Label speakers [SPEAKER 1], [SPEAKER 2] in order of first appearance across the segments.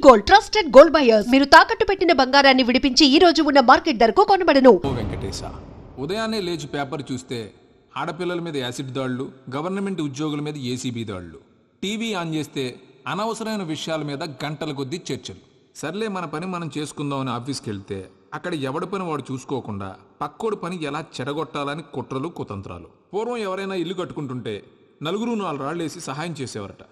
[SPEAKER 1] Gold, trusted gold buyers. మీరు తాకట్టు పెట్టిన బంగారాన్ని విడిపించి ఈ రోజు ఉన్న మార్కెట్ ధరకు కొనబడను.
[SPEAKER 2] వెంకటేశ, ఉదయాన్నే లేచి పేపర్ చూస్తే ఆడపిల్లల మీద యాసిడ్ దాడులు, గవర్నమెంట్ ఉద్యోగుల మీద ఏసీబీ దాడులు, టీవీ ఆన్ చేస్తే అనవసరమైన విషయాల మీద గంటల కొద్దీ చర్చలు. సర్లే మన పని మనం చేసుకుందామని ఆఫీస్కి వెళ్తే అక్కడ ఎవడి పని వాడు చూసుకోకుండా పక్కోడి పని ఎలా చెడగొట్టాలని కుట్రలు కుతంత్రాలు. పూర్వం ఎవరైనా ఇల్లు కట్టుకుంటుంటే నలుగురు 4 రాళ్ళు వేసి సహాయం చేసేవారట.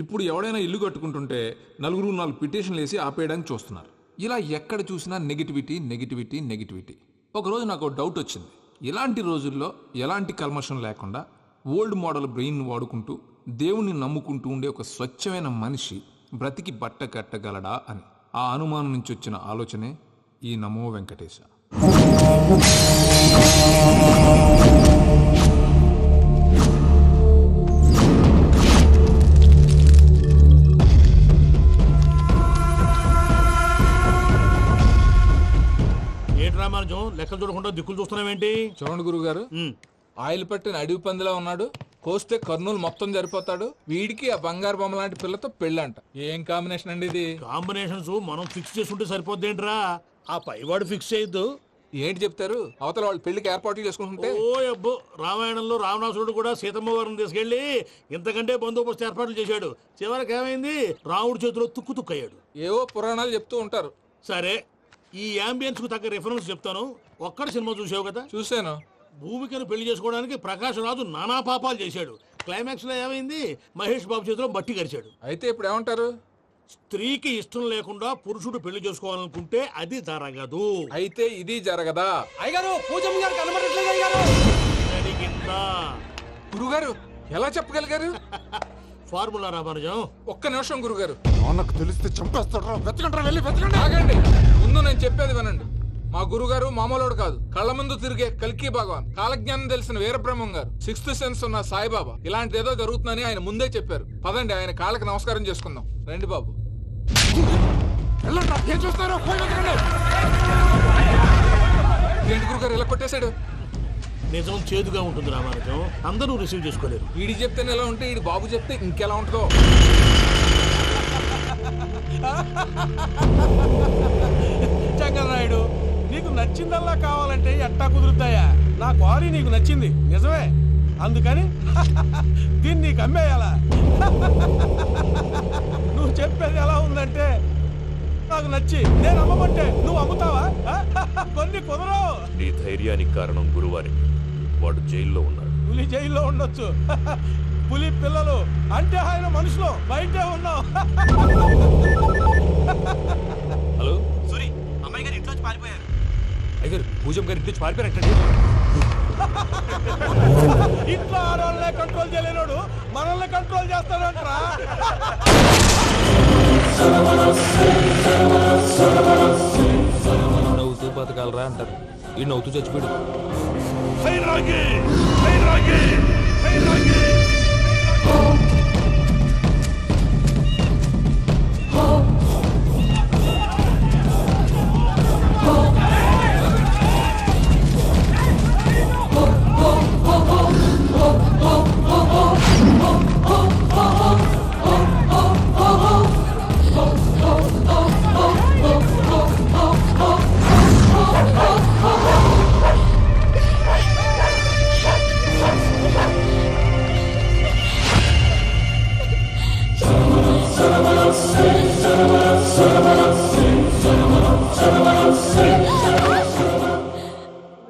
[SPEAKER 2] ఇప్పుడు ఎవడైనా ఇల్లు కట్టుకుంటుంటే నలుగురు 4 పిటిషన్లు వేసి ఆపేయడానికి చూస్తున్నారు. ఇలా ఎక్కడ చూసినా నెగిటివిటీ నెగిటివిటీ నెగిటివిటీ. ఒకరోజు నాకు డౌట్ వచ్చింది. ఇలాంటి రోజుల్లో ఎలాంటి కల్మషం లేకుండా ఓల్డ్ మోడల్ బ్రెయిన్ వాడుకుంటూ దేవుణ్ణి నమ్ముకుంటూ ఉండే ఒక స్వచ్ఛమైన మనిషి బ్రతికి బట్ట కట్టగలడా అని. ఆ అనుమానం నుంచి వచ్చిన ఆలోచనే ఈ నమో వెంకటేశ.
[SPEAKER 3] లెక్కలు చూడకుండా దిక్కులు చూస్తున్నావేంటి?
[SPEAKER 2] చూడండి గురువు గారు, ఆయిల్ పట్టిన అడవి పందిలా ఉన్నాడు. కోస్తే కర్నూలు మొత్తం సరిపోతాడు. వీడికి ఆ బంగారు బొమ్మ లాంటి పిల్లతో పెళ్ళంట. ఏం కాంబినేషన్ అండి ఇది?
[SPEAKER 3] కాంబినేషన్స్ మనం ఫిక్స్ చేసుకుంటే సరిపోద్దేంట్రా? ఆ పైవాడు ఫిక్స్ చేయొద్దు.
[SPEAKER 2] ఏంటి చెప్తారు? అవతల వాళ్ళు పెళ్లికి ఏర్పాట్లు చేసుకుంటుంటే.
[SPEAKER 3] ఓ అబ్బో, రామాయణంలో రావణాసురుడు కూడా సీతమ్మ వారిని తీసుకెళ్లి ఇంతకంటే బందోబస్తు ఏర్పాట్లు చేశాడు. చివరికి ఏమైంది? రాముడి చేతిలో తుక్కు తుక్కయ్యాడు.
[SPEAKER 2] ఏవో పురాణాలు చెప్తూ ఉంటారు.
[SPEAKER 3] సరే, ఈ అంబియన్స్ కు తగ్గ రిఫరెన్స్ చెప్తాను. ఒక్కడి సినిమా చూసావు కదా?
[SPEAKER 2] చూశాను.
[SPEAKER 3] భూమికను పెళ్లి చేసుకోవడానికి ప్రకాష్ రాజు నానా పాపాలు చేశాడు. క్లైమాక్స్ లో ఏమైంది? మహేష్ బాబు చేతిలో బట్టి గరిచాడు.
[SPEAKER 2] అయితే ఇప్పుడు ఏమంటారు?
[SPEAKER 3] స్త్రీకి ఇష్టం లేకుండా పురుషుడు పెళ్లి చేసుకోవాలనుకుంటే అది జరగదు.
[SPEAKER 2] అయితే ఇది జరగదా?
[SPEAKER 4] అయ్యగారు, పూజమ్మ గారు కనబడట్లేదు అయ్యగారు.
[SPEAKER 3] జరిగిందా?
[SPEAKER 2] గురుగారు ఎలా చెప్పగలిగారు?
[SPEAKER 3] ఫార్ములా రామానుజం.
[SPEAKER 2] ఒక్క నిమిషం గురుగారు.
[SPEAKER 4] నాకు తెలిస్తే చంపేస్తాడు. వెతకంటారా, వెళ్ళి వెతకండి.
[SPEAKER 2] ఆగండి, ముందు నేను చెప్పేది వినండి. మా గురుగారు మామూలుడు కాదు. కళ్ళ ముందు తిరిగే కల్కి భగవాన్, కాలజ్ఞానం తెలిసిన వీరబ్రహ్మం గారు, 6th సెన్స్ ఉన్న సాయిబాబా. ఇలాంటి ఏదో జరుగుతుందని ఆయన ముందే చెప్పారు. పదండి, ఆయన కాళ్ళకి నమస్కారం చేసుకుందాం. రండి బాబు.
[SPEAKER 4] ఏం చూస్తారో పోయి వెతకండి.
[SPEAKER 2] ఏంటి గురుగారు ఇలా కొట్టేశాడు?
[SPEAKER 3] నిజం చేదుగా ఉంటుంది రామానుజం, అందరూ రిసీవ్ చేసుకోలేరు.
[SPEAKER 2] వీడి చెప్తేనే ఎలా ఉంటే వీడి బాబు చెప్తే ఇంకెలా ఉంటుందో.
[SPEAKER 4] చంద్రనాయుడు, నీకు నచ్చిందల్లా కావాలంటే ఎట్టా కుదురుతాయా? నా క్వారీ నీకు నచ్చింది నిజమే, అందుకని దీన్ని నీకు అమ్మేయాలా? నువ్వు చెప్పేది ఎలా ఉందంటే నాకు నచ్చి నేను అమ్మమంటే నువ్వు అమ్ముతావా? కొన్ని కుదరవు.
[SPEAKER 5] నీ ధైర్యానికి కారణం గురువారి. వాడు జైల్లో ఉన్నాడు.
[SPEAKER 4] పులి జైల్లో ఉండొచ్చు, పులి పిల్లలు అంటే ఆయన మనుషులు బయటే ఉన్నావు.
[SPEAKER 5] హలో
[SPEAKER 4] సారీ, అమ్మాయి గారు ఇంట్లోంచి పారిపోయారు.
[SPEAKER 5] అయ్యారు, పూజం గారి ఇంటి పారిపోయారంటే.
[SPEAKER 4] ఇంట్లో ఆడవాళ్ళనే కంట్రోల్ చేయలేనోడు మనల్ని కంట్రోల్ చేస్తాడంట్రా.
[SPEAKER 5] నవ్వుతూ బతకాలరా అంటారు. ఈ నవ్వుతూ చచ్చిపోయాడు.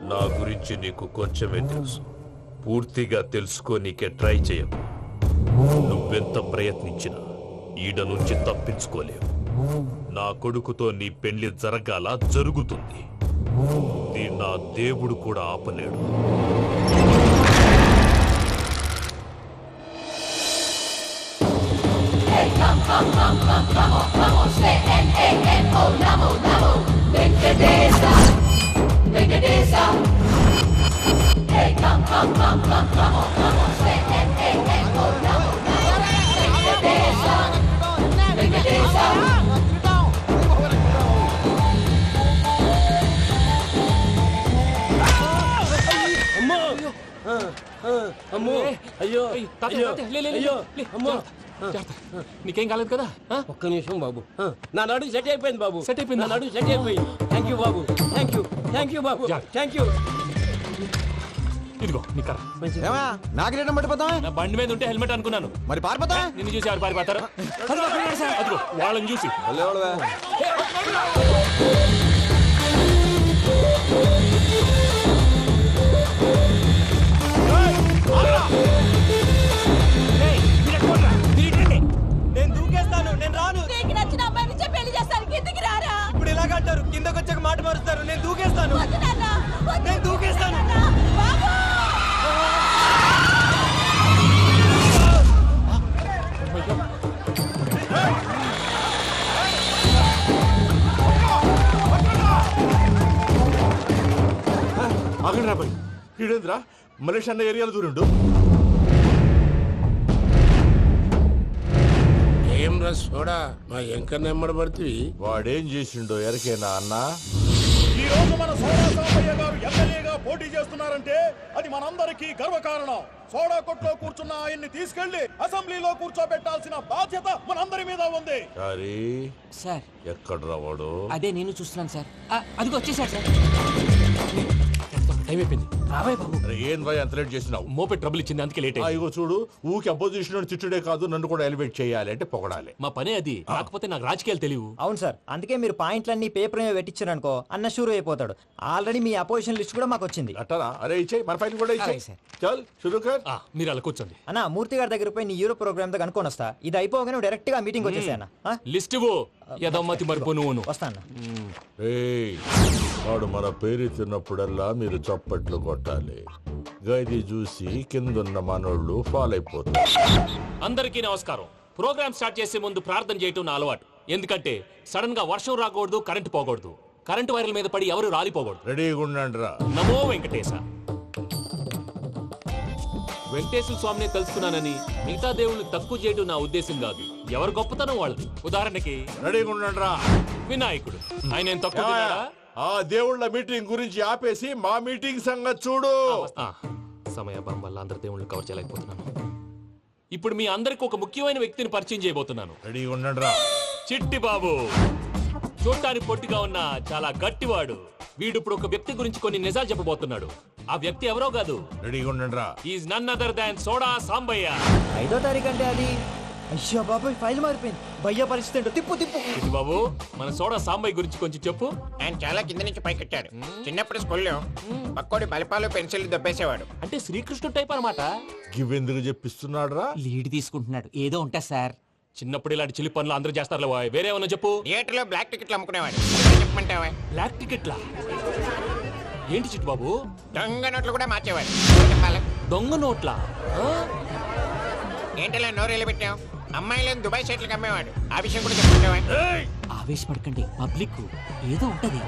[SPEAKER 5] నా గురించి నీకు కొంచెమే తెలుసు. పూర్తిగా తెలుసుకోనీకే ట్రై చేయకు. నువ్వెంత ప్రయత్నించినా ఈడ నుంచి తప్పించుకోలేవు. నా కొడుకుతో నీ పెళ్లి జరగాల జరుగుతుంది. నా దేవుడు కూడా ఆపలేడు.
[SPEAKER 4] అమ్మో, అయ్యో, అయ్యో, అయ్యో, అమ్మో,
[SPEAKER 6] నీకేం కాలేదు కదా?
[SPEAKER 7] ఒక్క నిమిషం బాబు. నా నడు సెట్ అయిపోయింది బాబు.
[SPEAKER 6] సెట్ అయిపోయిందా?
[SPEAKER 7] నా నడు సెట్ అయిపోయింది. Thank you Babu. Thank you Babu. Thank you.
[SPEAKER 6] ఇదిగో నీ కర్ర.
[SPEAKER 8] నాకు రేటం పట్టిపోతావా?
[SPEAKER 6] నా బండి మీద ఉంటే హెల్మెట్ అనుకున్నాను.
[SPEAKER 8] మరి పారిపోతా
[SPEAKER 6] నిన్ను చూసి ఎవరు పారిపోతారు? అదిగో వాళ్ళని చూసి.
[SPEAKER 8] నేను దూకేస్తాను, నేను రాను.
[SPEAKER 9] నీకు నచ్చిన అమ్మాయి నుంచే పెళ్లి చేస్తాను. కిందికి రారా.
[SPEAKER 8] ఇప్పుడు ఇలాగంటారు, కిందకు వచ్చాక మాట మారుస్తారు. నేను దూకేస్తాను,
[SPEAKER 9] వద్దు నాన్న, వద్దు.
[SPEAKER 8] నేను దూకేస్తాను.
[SPEAKER 9] బాబు
[SPEAKER 3] ఆగండి రాబాయ్, ఈడేంద్రా మలేషియా అన్న ఏరియాలో దూరిండు.
[SPEAKER 10] ఏం రస్ కూడా మా ఎంకర్ నెమ్మడి పడుతుంది.
[SPEAKER 3] వాడేం చేసిండో ఎరకేనా అన్న? ఈ రోజు మన సోడా సాంబయ్య గారు ఎమ్మెల్యేగా పోటీ చేస్తున్నారంటే అది మనందరికీ గర్వకారణం. సోడా కొట్లో కూర్చున్న ఆయన్ని తీసుకెళ్లి అసెంబ్లీలో కూర్చోబెట్టాల్సిన బాధ్యత మనందరి మీద ఉంది.
[SPEAKER 10] సార్
[SPEAKER 3] ఎక్కడ రావాడు?
[SPEAKER 10] అదే నేను చూస్తున్నాను సార్. అదిగో వచ్చేసాడు సార్.
[SPEAKER 6] టైం అయిపోయింది. రాబాయ్ బాబు.
[SPEAKER 3] ఏం భయ అంత లేట్ చేసినావు?
[SPEAKER 6] మోపెట్ ట్రబుల్ ఇచ్చింది, అందుకే లేట్ అయింది.
[SPEAKER 3] ఇగో చూడు, ఊకి అపోజిషన్ తిట్టుడే కాదు, నన్ను కూడా ఎలివేట్ చేయాలి అంటే పొగడాలి.
[SPEAKER 6] మా పనే అది. కాకపోతే నాకు రాజకీయాలు తెలియవు.
[SPEAKER 8] అవును సార్, అందుకే మీరు పాయింట్లన్నీ పేపర్ మీద పెట్టించారనుకో అన్న షూర్ అయిపోతాడు. ఆల్రెడీ మీ అపోజిషన్ లిస్ట్ కూడా మాకు వచ్చింది.
[SPEAKER 3] అట్టనా? అరే ఇచ్చేయి, మన ఫైల్ కూడా ఇచ్చేయి.
[SPEAKER 8] అలాగే సార్.
[SPEAKER 3] చల్ షురూ కర్.
[SPEAKER 6] మీరు అలా కూర్చోండి.
[SPEAKER 8] అన్న మూర్తి గారి దగ్గర పోయి నీ యూరో ప్రోగ్రామ్ దగ్గర అనుకోని వస్తా. ఇది అయిపోగానే డైరెక్ట్ గా మీటింగ్ వచ్చేసాయన్న.
[SPEAKER 6] లిస్ట్ యదమ్మతి మరిపో నువ్వు.
[SPEAKER 8] వస్తా అన్న.
[SPEAKER 3] ఏయ్, వాడు మన పేరు తిన్నప్పుడల్లా మీరు చప్పట్లు కొట్టాలి. గది చూసి కిందున్న మనోళ్ళు ఫాలో అయిపోతారు.
[SPEAKER 6] అందరికీ నమస్కారం. ప్రోగ్రామ్ స్టార్ట్ చేసే ముందు ప్రార్థన చేయటం నా అలవాటు. ఎందుకంటే సడన్ గా వర్షం రాకూడదు, కరెంటు పోకూడదు, కరెంటు వైర్ల మీద పడి ఎవరు రాలిపోకూడదు.
[SPEAKER 3] రెడీగా ఉండండి రా.
[SPEAKER 6] నమో వెంకటేశ. వెంకటేశ్వర స్వామిని తెలుసుకున్నానని మిగతా దేవుళ్ళు తక్కువ చేయడం నా ఉద్దేశం కాదు. ఎవరు గొప్పతనం వాళ్ళది. ఉదాహరణకి
[SPEAKER 3] రెడీగా ఉండండి రా.
[SPEAKER 6] వినాయకుడు, ఆయన ఏం తక్కువ తిన్నాడా?
[SPEAKER 3] ఆ దేవుళ్ళ మీటింగ్ గురించి ఆపేసి మా మీటింగ్ సంగతి చూడు.
[SPEAKER 6] సమయాభావం వల్ల అందరి దేవుళ్ళని కవర్ చేయలేకపోతున్నాను. ఇప్పుడు మీ అందరికి ఒక ముఖ్యమైన వ్యక్తిని పరిచయం చేయబోతున్నాను.
[SPEAKER 3] రెడీగా ఉండండి రా.
[SPEAKER 6] చిట్టి బాబు. చూడటానికి పొట్టిగా ఉన్న చాలా గట్టివాడు. వీడు ఇప్పుడు ఒక వ్యక్తి గురించి కొన్ని నిజాలు చెప్పబోతున్నాడు. ఆ వ్యక్తి ఎవరో కాదు.
[SPEAKER 3] రెడీగా ఉండండి రా.
[SPEAKER 6] Is none other than Soda Sambaiah.
[SPEAKER 8] 5వ తారీఖు అంటే అది. అయ్యో బాబాయ్, ఫైల్ మారిపోయింది. భయ్య పరిస్థితి ఏంటో తిప్పు తిప్పు.
[SPEAKER 6] చిట్టి బాబు, మన సోడా సాంబయ్య గురించి కొంచెం చెప్పు.
[SPEAKER 10] ఆయన చాలా కింద నుంచి పైకెట్టాడు. చిన్నప్పుడు స్కూల్లో పక్కోడి బలిపాలు పెన్సిల్ దబ్బేసేవాడు.
[SPEAKER 6] అంటే శ్రీకృష్ణుడు టైప్ అన్నమాట.
[SPEAKER 3] గివెందుకు చెప్పిస్తున్నాడు రా?
[SPEAKER 10] లీడ్ తీసుకుంటున్నాడు. ఏదో ఉంటా సార్.
[SPEAKER 6] చిన్నప్పుడు ఇలాంటి చిలి పనులు అందరూ చేస్తారు. వేరే ఏమన్నా చెప్పు.
[SPEAKER 10] థియేటర్లో బ్లాక్ టికెట్లు అమ్ముకునేవాడు. చెప్పమంటావా?
[SPEAKER 6] బ్లాక్ టికెట్లా? ఏంటి చిట్టు బాబు?
[SPEAKER 10] దొంగ నోట్లు కూడా మార్చేవాడు. చెప్పాలి.
[SPEAKER 6] దొంగ నోట్లా?
[SPEAKER 10] ఏంటలా నోరేళ్ళు పెట్టావు? అమ్మాయిలను దుబాయ్ షర్ట్లకు అమ్మేవాడు. ఆ విషయం కూడా చెప్పమంటావా?
[SPEAKER 7] ఆవేశపడకండి, పబ్లిక్ ఏదో ఉంటది.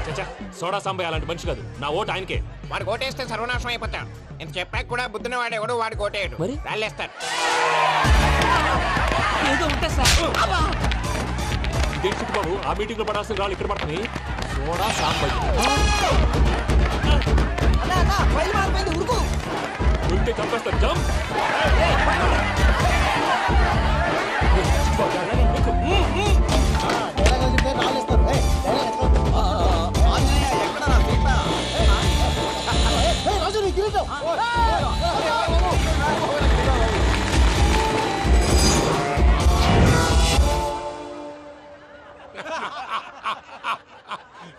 [SPEAKER 6] చచ్చా, సోడా సాంబయ్య అలాంటి మనిషి కాదు. నా ఓటు ఆయనకే.
[SPEAKER 10] వాడు కోటేస్తే సర్వనాశనం అయిపోతాడు. నేను చెప్పాక కూడా బుద్ధిన వాడేవాడు వాడు కోటేయడు.
[SPEAKER 7] మరి?
[SPEAKER 10] రాళ్ళేస్తాడు.
[SPEAKER 7] ఏదో ఉంటా సార్.
[SPEAKER 6] ఇదేంటి చిట్టు బాబు, ఆ మీటింగ్ లో పడాల్సిన రాళ్ళు ఇక్కడ పడుతున్నాయి. సోడా సాంబయ్య ఉంటే చంపేస్తారు. జంప్.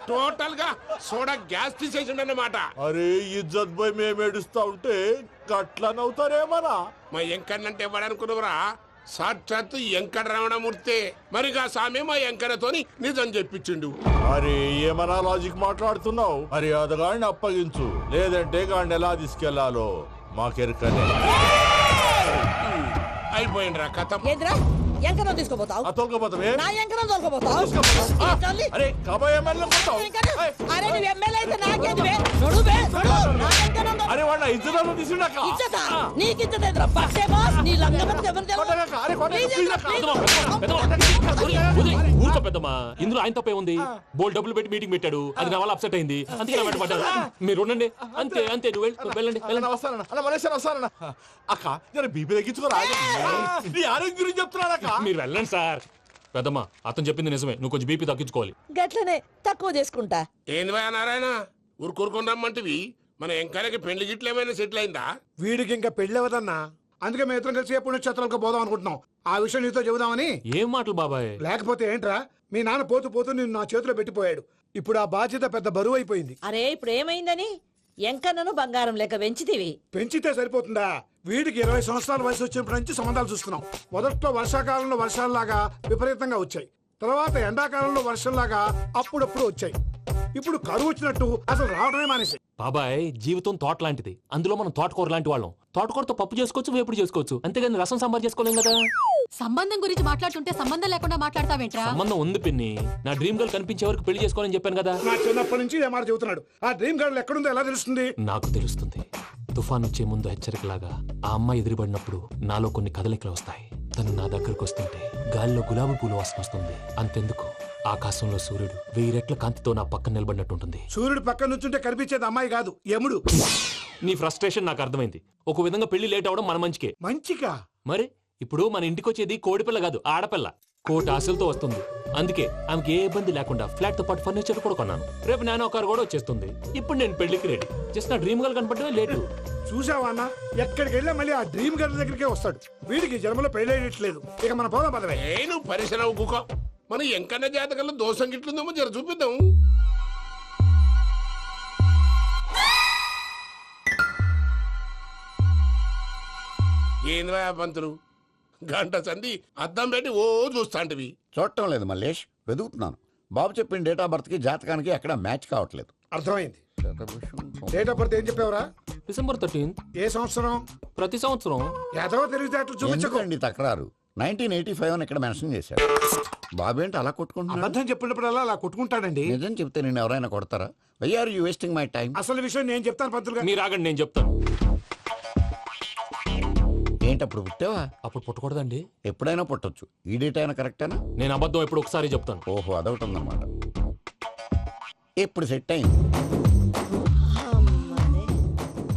[SPEAKER 10] టోటల్ గా సోడా గ్యాస్ తీసేసిండు అన్నమాట.
[SPEAKER 3] అరే ఇజ్జత్ పోయి మేము ఏడుస్తా ఉంటే గట్లా నవ్వుతారేమన్నా?
[SPEAKER 10] మా ఎంకన్నంటే ఎవడనుకున్నావురా? సాక్షాత్తు ఎంకట రమణమూర్తి. మరిగా సామె మా ఎంకన్నతోని నిజం చెప్పించిండు.
[SPEAKER 3] అరే ఏమన్నా లాజిక్ మాట్లాడుతున్నావు? అరే అదగాడిని అప్పగించు, లేదంటే గాడిని ఎలా తీసుకెళ్లాలో మాకెరకనే.
[SPEAKER 10] అయిపోయిండ్రా కథ.
[SPEAKER 9] ఎంకరం తీసుకోపోతావు?
[SPEAKER 3] తొలకపోతావే?
[SPEAKER 9] నా ఎంకరం తోలుకోపోతావు?
[SPEAKER 3] అరే కాబోయే ఎమ్మెల్యే పోతావు.
[SPEAKER 9] అరే నువ్వు ఎమ్మెల్యే అయితే నాకేంది బే? నడువే, నడు. నా ఎంకరం తోలు.
[SPEAKER 3] అరే వాడిన ఇద్దరు తీసుకున్నాక
[SPEAKER 9] ఇచ్చతా? నీకు ఇచ్చదేంద్రా? బక్సే బాస్, నీ లంగమతి ఎవరు తెలుసు?
[SPEAKER 3] అరే
[SPEAKER 9] ప్లీజ్,
[SPEAKER 3] కొట్టగా,
[SPEAKER 9] ప్లీజ్.
[SPEAKER 6] ఊరుకో పెద్దమ్మా ఇందులో ఆయన తప్పే ఉంది. బోల్ డబ్బులు పెట్టి మీటింగ్ పెట్టాడు, అది నా వల్ల అప్సెట్ అయింది, అందుకే నా వెంట పడ్డారు. మీరు ఉండండి, అంతే అంతే. నువ్వు వెళ్ళండి వెళ్ళండి.
[SPEAKER 3] వస్తానన్నా అన్న మలేషియా వస్తానన్నా. అక్క నేను బీపీ తగ్గించుకోరా, నీ ఆరోగ్యం గురించి చెప్తున్నాను అక్క.
[SPEAKER 6] మీరు వెళ్ళండి సార్. పెద్దమ్మా అతను చెప్పింది నిజమే, నువ్వు కొంచెం బీపీ తగ్గించుకోవాలి.
[SPEAKER 9] గట్లనే తక్కువ చేసుకుంటా.
[SPEAKER 10] ఏంది భయ నారాయణ ఊరుకూరుకొని రమ్మంటివి? మన ఎంకరకి పెళ్లి గిట్లు ఏమైనా సెటిల్ అయిందా?
[SPEAKER 4] వీడికి ఇంకా పెళ్లి అవ్వదన్నా, అందుకే మేము ఇద్దరం కలిసి పుణ్యక్షేత్రాలకు పోదాం అనుకుంటున్నాం. ఆ విషయం నీతో చెబుదామని.
[SPEAKER 6] ఏం మాటలు బాబాయ్?
[SPEAKER 4] లేకపోతే ఏంట్రా, మీ నాన్న పోతూ పోతూ నిన్ను నా చేతిలో పెట్టిపోయాడు. ఇప్పుడు ఆ బాధ్యత పెద్ద బరువు అయిపోయింది.
[SPEAKER 9] అరే ఇప్పుడు ఏమైందని ఎంకన్నను బంగారం లెక్క పెంచితివి.
[SPEAKER 4] పెంచితే సరిపోతుందా? వీడికి 20 సంవత్సరాల వయసు వచ్చినప్పటి నుంచి సంబంధాలు చూస్తున్నాం. మొదట్లో వర్షాకాలంలో వర్షాలలాగా విపరీతంగా వచ్చాయి, తర్వాత ఎండాకాలంలో వర్షంలాగా అప్పుడప్పుడు వచ్చాయి. ఇప్పుడు కరువు వచ్చినట్టు అసలు రావడమే మానేసి.
[SPEAKER 6] బాబాయ్ జీవితం తోట లాంటిది, అందులో మనం తోటకూర లాంటి వాళ్ళం. తోటకూరతో పప్పు చేసుకోవచ్చు, వేపుడు చేసుకోవచ్చు, అంతేగాని రసం సాంబార్ చేసుకోలేం కదా.
[SPEAKER 1] సంబంధం గురించి మాట్లాడుతుంటే సంబంధం లేకుండా మాట్లాడతావేంట్రా?
[SPEAKER 6] సంబంధం ఉంది పిన్ని, నా డ్రీమ్ గర్ల్ కనిపించే వరకు పెళ్లి చేసుకోవాలని చెప్పాను కదా.
[SPEAKER 4] నా చిన్నప్పటి నుంచి ఏ మాట చెబుతున్నాడు. ఆ డ్రీమ్ గర్ల్ ఎక్కడుందో ఎలా తెలుస్తుంది?
[SPEAKER 6] నాకు తెలుస్తుంది. తుఫాన్ వచ్చే ముందు హెచ్చరికలాగా ఆ అమ్మాయి ఎదురుపడినప్పుడు నాలో కొన్ని కదలికలు వస్తాయి. తను నా దగ్గరకు వస్తుంటే గాలిలో గులాబీ పూలు వాసన వస్తుంది. అంతెందుకు, ఆకాశంలో సూర్యుడు 1000 రెట్ల కాంతితో నా పక్కన నిలబడినట్టుంటుంది.
[SPEAKER 4] సూర్యుడు పక్కన నుంచుంటే కనిపించేది అమ్మాయి కాదు, యముడు.
[SPEAKER 6] నీ ఫ్రస్ట్రేషన్ నాకు అర్థమైంది. ఒక విధంగా పెళ్లి లేట్ అవడం మన మంచికే.
[SPEAKER 4] మంచిగా?
[SPEAKER 6] మరి ఇప్పుడు మన ఇంటికి వచ్చేది కోడిపిల్ల కాదు, ఆడపిల్ల. కోటి ఆశలతో వస్తుంది. అందుకే ఆమెకి ఏ ఇబ్బంది లేకుండా ఫ్లాట్ తో పాటు ఫర్నిచర్ కూడా కొన్నాను. రేపు నానో కారు కూడా వచ్చేస్తుంది. ఇప్పుడు నేను పెళ్లికి రెడీ. జస్ట్ నా డ్రీమ్ గర్ల్ కనపడమే లేటు.
[SPEAKER 4] చూసావా అన్న, ఎక్కడికి వెళ్ళా మళ్ళీ ఆ డ్రీమ్ గర్ల్ దగ్గరికే వస్తాడు. వీడికి జన్మలో పెళ్ళేయట్లేదు. ఇక మన పోదాం పదవే.
[SPEAKER 10] నువ్వు పరిశ్రమ కుక. మన ఎంకన్న జాతకంలో దోషం గిట్లుందేమో జర చూపిద్దాం. ఏంది పంతులు గంట సంధి అద్దం పెట్టి ఓ చూస్తాంటివి?
[SPEAKER 11] చూడటం లేదు మల్లేష్, వెతుకుతున్నాను. బాబు చెప్పిన డేట్ ఆఫ్ బర్త్ కి జాతకానికి ఎక్కడ మ్యాచ్ కావట్లేదు.
[SPEAKER 4] అర్థమైంది. డేట్ ఆఫ్ బర్త్ ఏం చెప్పావురా?
[SPEAKER 6] December 13th.
[SPEAKER 4] ఏ సంవత్సరం?
[SPEAKER 6] ప్రతి సంవత్సరం.
[SPEAKER 4] ఎదవ తెలివితేటలు చూపించకండి.
[SPEAKER 11] ఎందుకండి తక్రారు? 1985 అని ఇక్కడ మెన్షన్ చేశారు. బాబు ఏంటి అలా కొట్టుకుంటున్నాడు?
[SPEAKER 4] అబద్ధం చెప్పినప్పుడల్లా అలా కొట్టుకుంటాడండి.
[SPEAKER 11] నిజం చెప్తే నేను ఎవరైనా కొడతారా? Why are you wasting my time?
[SPEAKER 4] అసలు విషయం నేను చెప్తాను పంతులు గారు.
[SPEAKER 6] మీరు ఆగండి, నేను చెప్తాను.
[SPEAKER 11] ఏంటి అప్పుడు పుట్టావా?
[SPEAKER 6] అప్పుడు పుట్టకూడదండి.
[SPEAKER 11] ఎప్పుడైనా పుట్టొచ్చు. ఈ డేట్ అయినా కరెక్టేనా?
[SPEAKER 6] నేను అబద్ధం ఎప్పుడు ఒకసారి చెప్తాను.
[SPEAKER 11] ఓహో, అదొకటి ఉందన్నమాట. ఇప్పుడు సెట్ అయింది.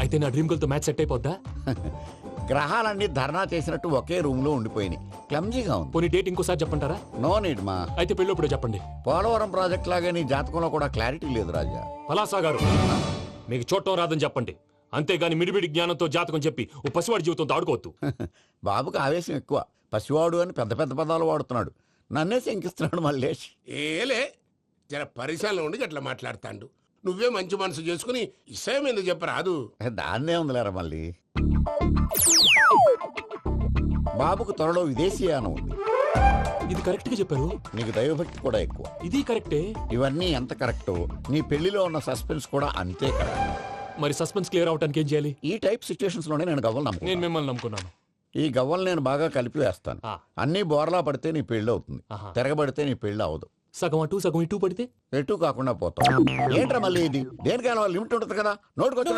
[SPEAKER 6] అయితే నా డ్రీమ్ గర్ల్ తో మ్యాచ్ సెట్ అయిపోద్దా?
[SPEAKER 11] గ్రహాలన్నీ ధర్నా చేసినట్టు ఒకే రూమ్ లో ఉండిపోయినాయి. క్లమ్జీగా ఉంది.
[SPEAKER 6] పోనీ డేట్ ఇంకోసారి చెప్పంటారా?
[SPEAKER 11] నో నీడ్ మా.
[SPEAKER 6] అయితే పెళ్ళప్పుడు చెప్పండి.
[SPEAKER 11] పోలవరం ప్రాజెక్ట్ లాగే నీ జాతకంలో కూడా క్లారిటీ లేదు రాజా.
[SPEAKER 6] పలాసా గారు, మీకు చూడటం రాదని చెప్పండి. అంతేగాని మిడిమిడి జ్ఞానంతో జాతకం చెప్పి ఓ పసివాడి జీవితంతో ఆడుకోవద్దు.
[SPEAKER 11] బాబుకి ఆవేశం ఎక్కువ. పసివాడు అని పెద్ద పెద్ద పదాలు వాడుతున్నాడు. నన్నే శంకిస్తున్నాడు మల్లేష్.
[SPEAKER 10] ఏలే జర పరిశ్రమలో ఉండి అట్లా మాట్లాడతాండు. నువ్వే మంచి మనసు చేసుకుని ఇష్టం ఎందుకు చెప్పరాదు?
[SPEAKER 11] దాన్నే ఉందిలేరా మళ్ళీ. బాబుకు త్వరలో విదేశీయానం ఉంది.
[SPEAKER 6] ఇది కరెక్ట్ గా చెప్పారు.
[SPEAKER 11] నీకు దైవభక్తి కూడా ఎక్కువ.
[SPEAKER 6] ఇది కరెక్టే.
[SPEAKER 11] ఇవన్నీ ఎంత కరెక్టో నీ పెళ్లిలో ఉన్న సస్పెన్స్ కూడా అంతే కరెక్ట్.
[SPEAKER 6] మరి సస్పెన్స్ క్లియర్ అవడానికి ఏం చేయాలి?
[SPEAKER 11] ఈ టైప్ సిచ్యువేషన్స్ లోనే నేను గవ్వలు నమ్ముకున్నాను.
[SPEAKER 6] నేను మిమ్మల్ని నమ్ముకున్నాను.
[SPEAKER 11] ఈ గవ్వలు నేను బాగా కలిపి వేస్తాను. అన్ని బోర్లా పడితే నీ పెళ్లి అవుతుంది, తిరగబడితే నీ పెళ్లి అవదు.
[SPEAKER 6] సగం అటు సగం ఇటు పడితే
[SPEAKER 11] ఎటు కాకుండా పోతాం. ఏంట్రా మళ్ళీ ఇది? దేనికైనా లిమిట్ ఉంటుంది కదా. నోటుకొచ్చి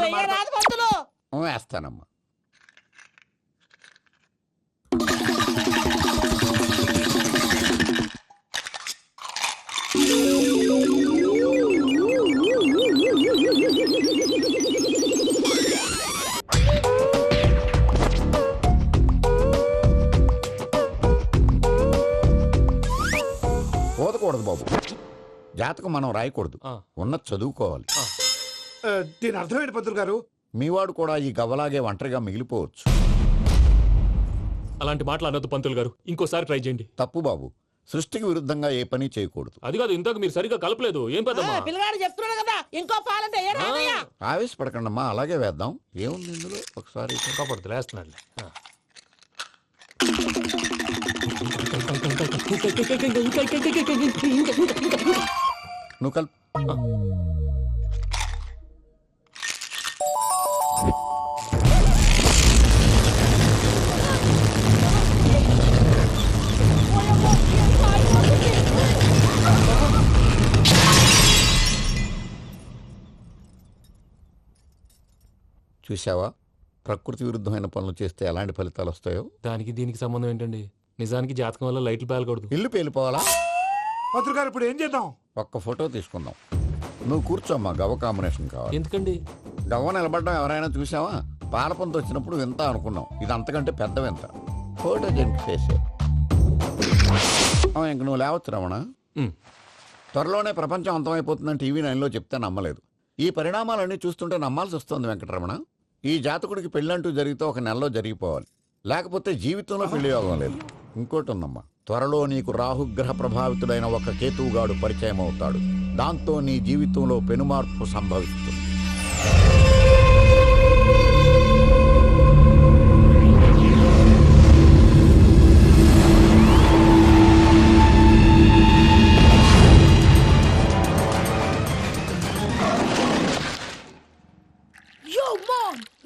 [SPEAKER 11] వేస్తానమ్మా. పోదకూడదు బాబు. జాతకం మనం రాయకూడదు, ఉన్నది చదువుకోవాలి.
[SPEAKER 4] దీని అర్థమైంది పంతులు గారు.
[SPEAKER 11] మీవాడు కూడా ఈ గవ్వలాగే ఒంటరిగా మిగిలిపోవచ్చు.
[SPEAKER 6] అలాంటి మాటలు అనొద్దు పంతులు గారు, ఇంకోసారి ట్రై చేయండి.
[SPEAKER 11] తప్పు బాబు. సృష్టికి విరుద్ధంగా ఏ పని చేయకూడదు.
[SPEAKER 6] అది కాదు, ఇంతకు మీరు సరిగా కలపలేదు. ఏం పెద్దమ్మా?
[SPEAKER 9] పిల్లగాడు చెప్తున్నాడు కదా, ఇంకో పాలంటే ఏ రాదయ్యా.
[SPEAKER 11] ఆవేశపడకండమ్మా, అలాగే వేద్దాం. ఏముంది ఇందులో? ఒకసారి
[SPEAKER 6] కాపాడుతు లేస్తున్నాడు.
[SPEAKER 11] నువ్వు కల్. చూసావా, ప్రకృతి విరుద్ధమైన పనులు చేస్తే ఎలాంటి ఫలితాలు వస్తాయో.
[SPEAKER 6] దానికి దీనికి సంబంధం ఏంటండి? నిజానికి జాతకం వల్ల లైట్లు పేలకూడదు.
[SPEAKER 11] ఇల్లు పేలిపోవాలా?
[SPEAKER 4] పంతులు గారు ఇప్పుడు ఏం చేద్దాం?
[SPEAKER 11] ఒక్క ఫోటో తీసుకుందాం. నువ్వు కూర్చోమ్మా, గవ్వ కాంబినేషన్ కావాలి.
[SPEAKER 6] ఎందుకండి?
[SPEAKER 11] గవ్వ నిలబడడం ఎవరైనా చూసావా? పాలపంత వచ్చినప్పుడు వింత అనుకున్నాం, ఇది అంతకంటే పెద్ద వింత. ఫోటో జంక్ చేసే ఇంక నువ్వు లేవచ్చు రమణ. త్వరలోనే ప్రపంచం అంతమైపోతుందని టీవీ 9లో చెప్తే నమ్మలేదు. ఈ పరిణామాలన్నీ చూస్తుంటే నమ్మాల్సి వస్తుంది వెంకటరమణ. ఈ జాతకుడికి పెళ్ళంటూ జరిగితే ఒక నెలలో జరిగిపోవాలి, లేకపోతే జీవితంలో పెళ్లి యోగం లేదు. ఇంకోటి ఉందమ్మా, త్వరలో నీకు రాహుగ్రహ ప్రభావితుడైన ఒక కేతువుగాడు పరిచయం అవుతాడు. దాంతో నీ జీవితంలో పెనుమార్పు సంభవిస్తుంది.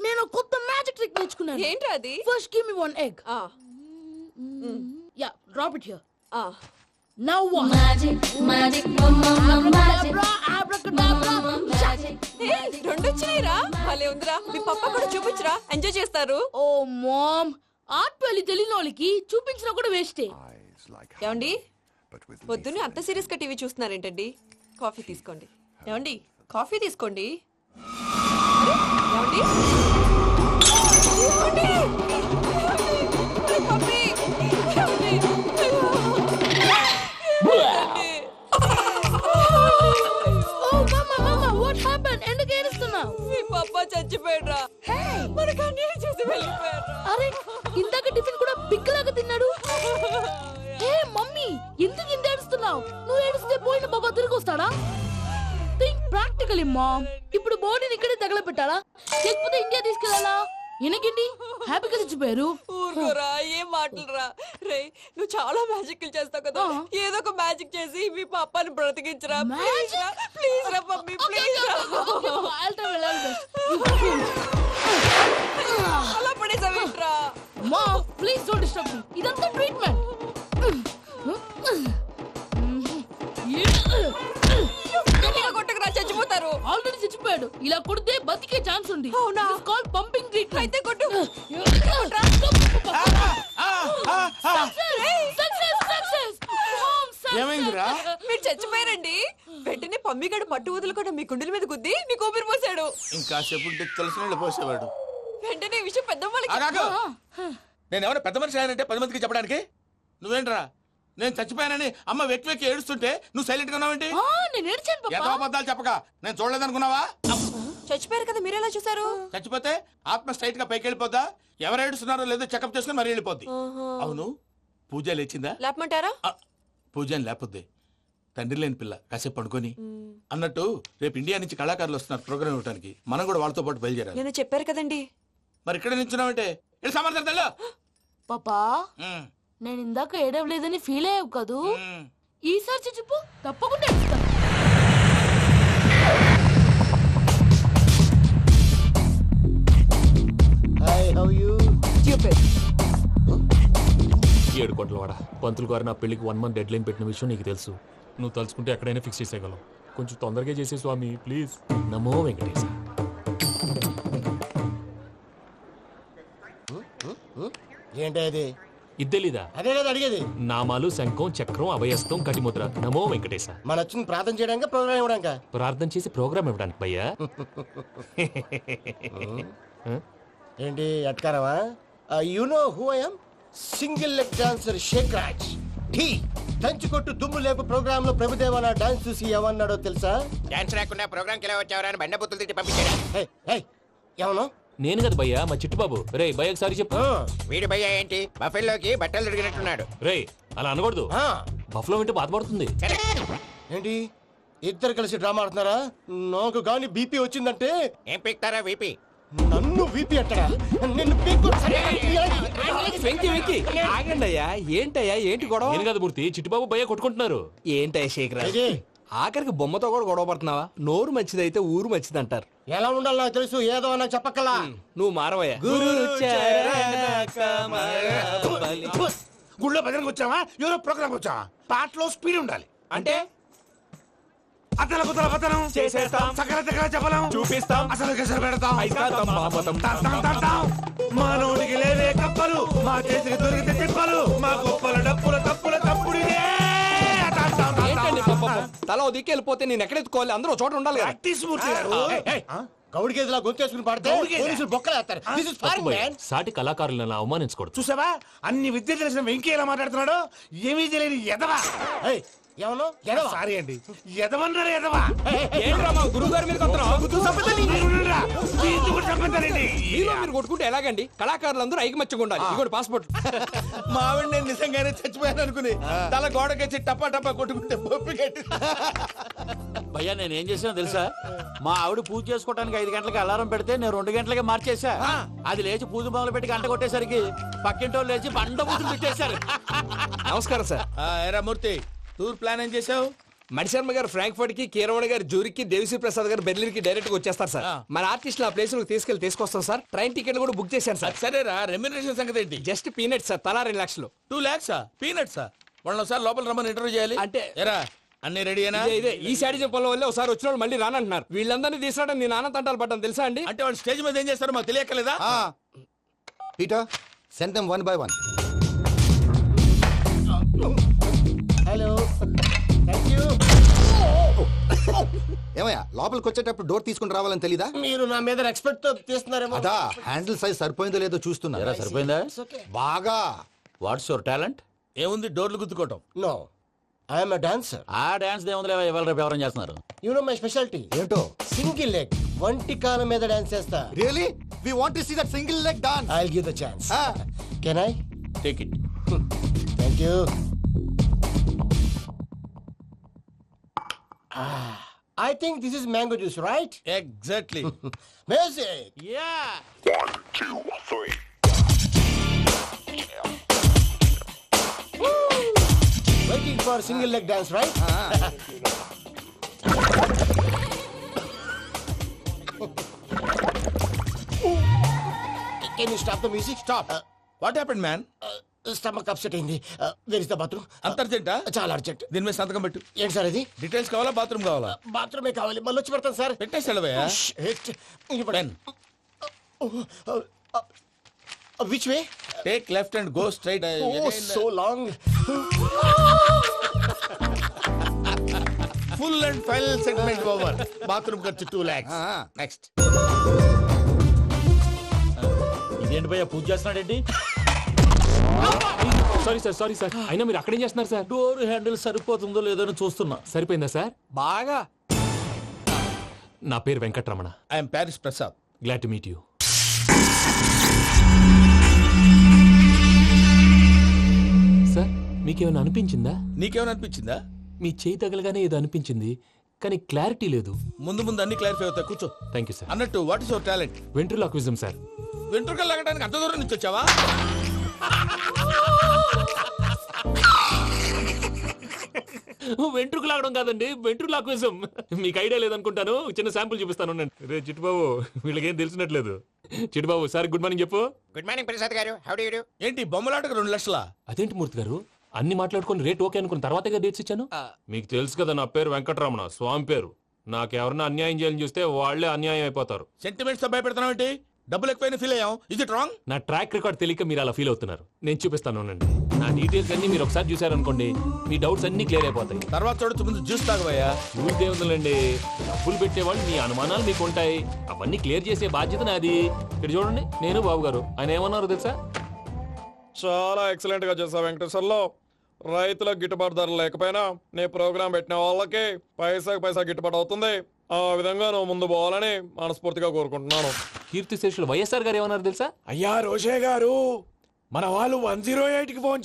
[SPEAKER 9] నేను కొత్త మ్యాజిక్ ట్రిక్ నేర్చుకున్నాను.
[SPEAKER 12] ఏంట్రా అది?
[SPEAKER 9] First give me one egg. Yeah, drop it here. Now what? Magic magic అబ్రాకడబ్రా అబ్రాకడబ్రా.
[SPEAKER 12] రెండు వచ్చినాయిరా. భలే ఉందిరా. మీ పప్ప కూడా చూపించరా, ఎంజాయ్ చేస్తారు.
[SPEAKER 9] ఓ మామ్, ఆర్ట్ పెళ్లి తెలియని వాళ్ళకి చూపించినా కూడా వేస్టే.
[SPEAKER 12] ఏమండి, పొద్దున్నే అంత సీరియస్ గా టీవీ చూస్తున్నారేంటండి? కాఫీ తీసుకోండి. ఏమండి, కాఫీ తీసుకోండి. ఏమండి? ఏమండి? కాఫీ. ఏమండి?
[SPEAKER 9] ఎందుకు ఏడుస్తున్నావు?
[SPEAKER 12] మీ పప్ప చచ్చిపోయాడ్రా. మనకు అన్యాయం చేసి వెళ్ళిపోయాడ్రా.
[SPEAKER 9] అరే, ఇందాక టిఫిన్ కూడా పిక్కలాగా తిన్నాడు. హే మమ్మీ, ఎందుకు ఇంత ఏడుస్తున్నావు? నువ్వు ఏడిస్తే పోయిన బాబా తిరిగి వస్తాడా? Think practically mom. ఇప్పుడు బాడీని ఇక్కడే తగలబెట్టాలా, లేకపోతే ఇండియా తీసుకెళ్లాలా? ఎనకండి హ్యాపీగా చచ్చిపోయారు.
[SPEAKER 12] ఊరుకోరా, ఏం మాటలురా. రే, నువ్వు చాలా మ్యాజిక్ చేస్తావు కదా, ఏదో ఒక మ్యాజిక్ చేసి మీ పాపాని బ్రతికించరా. ప్లీజ్ రా, ప్లీజ్ రా మమ్మీ, ప్లీజ్ రా. అలా పడేసావేంట్రా?
[SPEAKER 9] మా ప్లీజ్ డోంట్ డిస్టర్బ్ మీ. ఇదంతా ట్రీట్మెంట్.
[SPEAKER 12] కొట్టకరా, చచ్చిపోతారు.
[SPEAKER 9] ఆల్రెడీ చచ్చిపోయాడు. ఇలా కొడితే బతికే ఛాన్స్ ఉంది.
[SPEAKER 12] అవునా?
[SPEAKER 9] It's called pumping treatment.
[SPEAKER 12] అయితే కొట్టు.
[SPEAKER 3] ఏమైందిరా?
[SPEAKER 12] మీరు చచ్చిపోయారండి. వెంటనే పమ్మిగాడు పట్టు వదులుకుండా మీ గుండెల మీద గుద్ది మీకు ఊపిరి పోసాడు.
[SPEAKER 3] ఇంకా సేపు తెలిసిన పోసేవాడు.
[SPEAKER 12] వెంటనే ఈ విషయం పెద్ద
[SPEAKER 3] నేను ఎవరైనా పెద్ద మనిషి అయ్యానంటే 10 మందికి చెప్పడానికి? నువ్వేంట్రా, నేను చచ్చిపోయానని అమ్మ వెక్కి వెక్కి ఏడుస్తుంటే నువ్వు సైలెంట్ గా ఉన్నావేంటి?
[SPEAKER 9] నేను ఏడ్చాను పాపా.
[SPEAKER 3] ఎంతో అబద్ధాలు చెప్పక నేను చూడలేదనుకున్నావా?
[SPEAKER 12] చచ్చిపోయారు కదా, మీరెలా చూసారు?
[SPEAKER 3] చచ్చిపోతే ఆత్మ స్ట్రైట్ గా పైకి వెళ్ళిపోద్దా? ఎవరు ఏడుస్తున్నారో లేదో చెకప్ చేసుకుని మరీ వెళ్ళిపోద్ది. అవును, పూజ లేచిందా?
[SPEAKER 12] లేపమంటారా?
[SPEAKER 3] పూజ అని లేకపోద్ది. తండ్రి లేని పిల్ల, కాసేపు పడుకొని. అన్నట్టు రేపు ఇండియా నుంచి కళాకారులు వస్తున్నారు ప్రోగ్రామ్ ఇవ్వడానికి. మనం కూడా వాళ్ళతో పాటు బయలుదేరాలి.
[SPEAKER 12] నేను చెప్పారు కదండి.
[SPEAKER 3] మరి ఇక్కడ నిల్చున్నావంటే సమర్థతలో
[SPEAKER 9] పాపా, నేను ఇందాక ఏడవలేదని ఫీల్ అయ్యావు కదూ? ఈసారి చచ్చిపో, తప్పకుండా ఏడుస్తాను.
[SPEAKER 6] ఏడు కోట్ల వాడ పంతులు గారు నా పెళ్లికి 1 month డెడ్ లైన్ పెట్టిన విషయం నీకు తెలుసు. నువ్వు తలుచుకుంటే ఎక్కడైనా ఫిక్స్ చేసేయగలవు. కొంచెం తొందరగా చేసే స్వామి ప్లీజ్. నమో వెంకటేశ.
[SPEAKER 7] ఏంటది?
[SPEAKER 6] ఇద్దెలీదా?
[SPEAKER 7] అదే కదా అడిగేది.
[SPEAKER 6] నామాలు, శంఖం, చక్రం, అభయస్తం, కటిముద్ర. నమో వెంకటేశ.
[SPEAKER 7] మన వచ్చింది ప్రార్థన చేయడానికి, ప్రోగ్రామ్ ఇవ్వడానికి.
[SPEAKER 6] ప్రార్థన చేసి ప్రోగ్రామ్ ఇవ్వడానికి భయ్యా.
[SPEAKER 7] ఏంటి ఎట్కారమా? You know who I am? Single leg dancer shake Raj. టీ దంచుకొట్టు దుమ్ము లేపు ప్రోగ్రామ్ లో ప్రభుదేవ నా డాన్స్ చూసి ఏమన్నాడో తెలుసా?
[SPEAKER 13] డాన్స్ రాకుండా ప్రోగ్రామ్ కి ఎలా వచ్చావరా అని బండ బుద్ధులు తిట్టి పంపించాడు.
[SPEAKER 7] ఏమను?
[SPEAKER 6] నేను కదా భయ్యా, మా చిట్టుబాబు. రే భయ్య ఒకసారి చెప్పు.
[SPEAKER 13] వీడి భయ్య ఏంటి బఫెల్లోకి బట్టలు తిరిగినట్టున్నాడు.
[SPEAKER 6] రే అలా అనకూడదు. బఫ్లో వింటే బాధపడుతుంది.
[SPEAKER 7] ఏంటి ఇద్దరు కలిసి డ్రామా ఆడుతున్నారా? నాకు గాని బీపీ వచ్చిందంటే
[SPEAKER 13] ఏం పీక్తారా వీపీ?
[SPEAKER 7] నన్ను వీపీ అంటారా? నిన్ను
[SPEAKER 14] ఆగండి అయ్యా, ఏంటయ్యా ఏంటి గొడవ?
[SPEAKER 6] నేను కదా మూర్తి, చిట్టుబాబు భయ్య కొట్టుకుంటున్నారు.
[SPEAKER 14] ఏంటయ్యా శేఖరా, ఆఖరికి బొమ్మతో కూడా గొడవ పడుతున్నావా? నోరు మంచిదైతే ఊరు మంచిది అంటారు.
[SPEAKER 7] ఎలా ఉండాలి నాకు తెలుసు, ఏదో నాకు చెప్పక్కలా.
[SPEAKER 14] నువ్వు మారవయ్యా.
[SPEAKER 3] గుళ్ళో భజనకు వచ్చావా, ఎవరో ప్రోగ్రామ్ వచ్చావా? పాటలో స్పీడ్ ఉండాలి.
[SPEAKER 14] అంటే
[SPEAKER 3] అతల కుతల పతనం
[SPEAKER 14] చేసేస్తాం,
[SPEAKER 3] సకల దగ్గర చెప్పలేం,
[SPEAKER 14] చూపిస్తాం,
[SPEAKER 3] అసలు గసలు పెడతాం,
[SPEAKER 14] ఐకాంతం పాపతం,
[SPEAKER 3] మానవుడికి లేవే కప్పలు, మా చేతికి దొరికితే తిప్పలు, మా గొప్పల డప్పుల తప్పుల తప్పుడిదే.
[SPEAKER 14] తల ఓ దిక్కు వెళ్ళిపోతే నేను ఎక్కడెత్తుకోవాలి? అందరూ ఒక చోట ఉండాలి కదా.
[SPEAKER 3] ప్రాక్టీస్ మూర్తి గారు.
[SPEAKER 7] గౌడి గేదెలా గొంతేసుకుని పాడితే పోలీసులు బొక్కలేస్తారు. This is foreign, man.
[SPEAKER 6] సాటి కళాకారులను అవమానించకూడదు.
[SPEAKER 3] చూసావా అన్ని విద్య తెలిసిన వెంకీ ఎలా మాట్లాడుతున్నాడు? ఏమీ తెలియని ఎదవా.
[SPEAKER 7] ఎవరు
[SPEAKER 3] సారీ అండి, ఎదవన్నారు ఎదవా.
[SPEAKER 14] ఏంట్రా మా గురువు గారి మీద మీలో మీరు కొట్టుకుంటే ఎలాగండి? కళాకారులందరూ ఐకమత్యంగా ఉండాలి. ఇదిగోండి పాస్పోర్ట్.
[SPEAKER 3] మా ఆవిడ నేను నిజంగానే చచ్చిపోయాను అనుకుని తల గోడకొచ్చి టపా టపా కొట్టుకుంటే పప్పు కట్టి.
[SPEAKER 15] భయ్యా నేనేం చేసినా తెలుసా? మా ఆవిడ పూజ చేసుకోవడానికి 5 గంటలకి అలారం పెడితే నేను 2 గంటలకి మార్చేసా. అది లేచి పూజ మొదలు పెట్టి గంట కొట్టేసరికి పక్కింటోళ్ళు లేచి బండ పూజలు పెట్టేశారు.
[SPEAKER 14] నమస్కారం సార్.
[SPEAKER 3] ఏరా మూర్తి, టూర్ ప్లాన్ ఏం చేసావు?
[SPEAKER 14] మణిశర్మ గారు ఫ్రాంక్ఫర్ట్ కి, కీరవాణి గారు జూరిక్ కి, దేవిశ్రీ ప్రసాద్ గారు బెర్లిన్ కి డైరెక్ట్ గా వచ్చేస్తారు సార్. మన ఆర్టిస్ట్ ఆ ప్లేస్ తీసుకొస్తాం సార్. ట్రైన్ టికెట్ కూడా బుక్ చేశాను సార్.
[SPEAKER 3] సరేరా, రెమ్యూనరేషన్ సంగతి ఏంటి?
[SPEAKER 14] జస్ట్ పీనట్ సార్, తలా 2 లక్షలు.
[SPEAKER 3] 2 lakhs పీనట్సా? వాళ్ళని ఒకసారి లోపల రమ్మని ఇంటర్వ్యూ చేయాలి.
[SPEAKER 14] అంటే
[SPEAKER 3] ఎరా అన్ని రెడీ అయినా?
[SPEAKER 14] ఇదే ఈ శాడిజం పనుల వల్లే ఒకసారి వచ్చిన వాళ్ళు మళ్ళీ రానంటున్నారు. వీళ్ళందరినీ తీసుకురావడం నేను నాన్న తంటాలు పడ్డాను తెలుసా అండి.
[SPEAKER 3] అంటే వాళ్ళు స్టేజ్ మీద ఏం చేస్తారో మాకు తెలియక్కలేదా?
[SPEAKER 7] Peter, send them one by one. Hello, thank you.
[SPEAKER 16] ఏమయ్యా లోపలికి వచ్చేటప్పుడు డోర్ తీసుకుని రావాలని తెలీదా?
[SPEAKER 7] మీరు నా మీద ఎక్స్పెక్ట్ తో తీస్తున్నారేమో.
[SPEAKER 16] అదా హ్యాండిల్ సైజ్ సరిపోయిందో లేదో చూస్తున్నా.
[SPEAKER 15] సరిపోయిందా?
[SPEAKER 16] బాగా.
[SPEAKER 15] What's your talent?
[SPEAKER 3] ఏముంది, డోర్లు గుద్దుకోవటం.
[SPEAKER 7] No, I'm a dancer.
[SPEAKER 15] ఆ డాన్స్ దేవుందిలే, ఇవాళ రేపు ఎవరైనా చేస్తున్నారు.
[SPEAKER 7] యు నో మై స్పెషాలిటీ
[SPEAKER 16] ఏంటో?
[SPEAKER 7] సింగిల్ లెగ్, వంటి కాలం మీద డాన్స్ చేస్తా.
[SPEAKER 16] Really we want to see that single leg dance.
[SPEAKER 7] I will give the chance. Can I
[SPEAKER 15] take it?
[SPEAKER 7] Thank you. I think this is mango juice, right?
[SPEAKER 3] Exactly.
[SPEAKER 7] Music.
[SPEAKER 15] Yeah.
[SPEAKER 5] 1, 2, 3.
[SPEAKER 7] Waiting for single leg dance, right? Can you stop the music? Stop.
[SPEAKER 3] What happened, man?
[SPEAKER 7] Stomach upset అయింది. Where is the bathroom?
[SPEAKER 3] అంత అర్జెంటా?
[SPEAKER 7] చాలా urgent.
[SPEAKER 3] దీని మీద సంతకం పెట్టు.
[SPEAKER 7] ఏంటి sir ఇది?
[SPEAKER 3] Details కావాలా, బాత్రూమ్ కావాలా?
[SPEAKER 7] బాత్రూమే కావాలి. మళ్ళీ వచ్చి పెడతాను సార్.
[SPEAKER 3] పెట్టేసి వెళ్ళవయ్యా.
[SPEAKER 7] Which way?
[SPEAKER 3] Take left and go straight.
[SPEAKER 7] Oh, so long.
[SPEAKER 3] Full and final segment over. Bathroom ఖర్చు 2 lakhs. Next.
[SPEAKER 15] ఇదేంటి భయ్యా పూజ చేస్తున్నాడేంటి?
[SPEAKER 6] Sorry sir. అయినా మీరు అక్కడేం చేస్తున్నారు సార్?
[SPEAKER 15] డోర్ హ్యాండిల్ సరిపోతుందో లేదో అని చూస్తున్నా.
[SPEAKER 6] సరిపోయిందా సార్?
[SPEAKER 14] బాగా.
[SPEAKER 6] నా పేరు Venkataramana.
[SPEAKER 3] I'm Paris Prasad.
[SPEAKER 6] Glad to meet you. Sir మీకేమైనా అనిపించిందా?
[SPEAKER 3] నీకేమైనా అనిపించిందా?
[SPEAKER 6] మీ చేయి తగలగానే ఏదో అనిపించింది, కానీ క్లారిటీ లేదు.
[SPEAKER 3] ముందు అన్ని క్లారిఫై అవుతాయి, కూర్చో.
[SPEAKER 6] Thank you sir.
[SPEAKER 3] అన్నట్టు what is your talent?
[SPEAKER 6] Ventriloquism sir.
[SPEAKER 3] వెంట్రుకలు లాగడానికి అంత దూరం నుంచి వచ్చావా?
[SPEAKER 6] వెంట్రుకు లాగడం కాదండి, వెంట్రులాక్విజం. మీకు ఐడియా లేదనుకుంటాను. చిన్న శాంపుల్ చూపిస్తాను. రే చిట్టుబాబు, వీళ్ళకేం తెలిసినట్లేదు. చిట్టుబాబు సార్ గుడ్ మార్నింగ్ చెప్పు.
[SPEAKER 13] గుడ్ మార్నింగ్ ప్రసాద్ గారు. How do you do?
[SPEAKER 3] ఏంటి బొమ్మలాటకు 2 లక్షలా?
[SPEAKER 6] అదేంటి మూర్తి గారు, అన్ని మాట్లాడుకుని రేట్ ఓకే అనుకున్న తర్వాతగా డేట్స్ ఇచ్చాను. మీకు తెలుసు కదా నా పేరు వెంకటరమణ, స్వామి పేరు. నాకెవరన్నా అన్యాయం చేయాలని చూస్తే వాళ్లే అన్యాయం అయిపోతారు.
[SPEAKER 3] సెంటిమెంట్స్ తో భయపెడతావు ఏంటి? డబ్బులు ఎక్కువైనా ఫీల్ అయ్యాం. ఇది రాంగ్.
[SPEAKER 6] నా ట్రాక్ రికార్డ్ తెలియక మీరు అలా ఫీల్ అవుతున్నారు. నేను చూపిస్తాను. నా డీటెయిల్స్ అన్ని మీరు ఒకసారి చూసారనుకోండి, మీ డౌట్స్ అన్ని క్లియర్ అయిపోతాయి.
[SPEAKER 3] తర్వాత చూడొచ్చు, ముందు జ్యూస్ తాగబోయా.
[SPEAKER 6] చూస్తే ఉందండి, డబ్బులు పెట్టేవాళ్ళు మీ అనుమానాలు మీకు ఉంటాయి. అవన్నీ క్లియర్ చేసే బాధ్యత నాది. ఇక్కడ చూడండి, నేను బాబు గారు. ఆయన ఏమన్నారు తెలుసా?
[SPEAKER 17] చాలా ఎక్సలెంట్ గా చేసావు వెంకటేశ్వర్లో. రైతులకు గిట్టుబాటు ధర లేకపోయినా నీ ప్రోగ్రాం పెట్టిన వాళ్ళకి పైసా గిట్టుబాటు అవుతుంది. ఆ విధంగా నువ్వు ముందు పోవాలని మనస్ఫూర్తిగా కోరుకుంటున్నాను.
[SPEAKER 6] కీర్తిశేషులు వైఎస్ఆర్ గారు ఏమన్నారు తెలుసా?
[SPEAKER 3] అయ్యా రోషే గారు, మన వాళ్ళు 108కి ఫోన్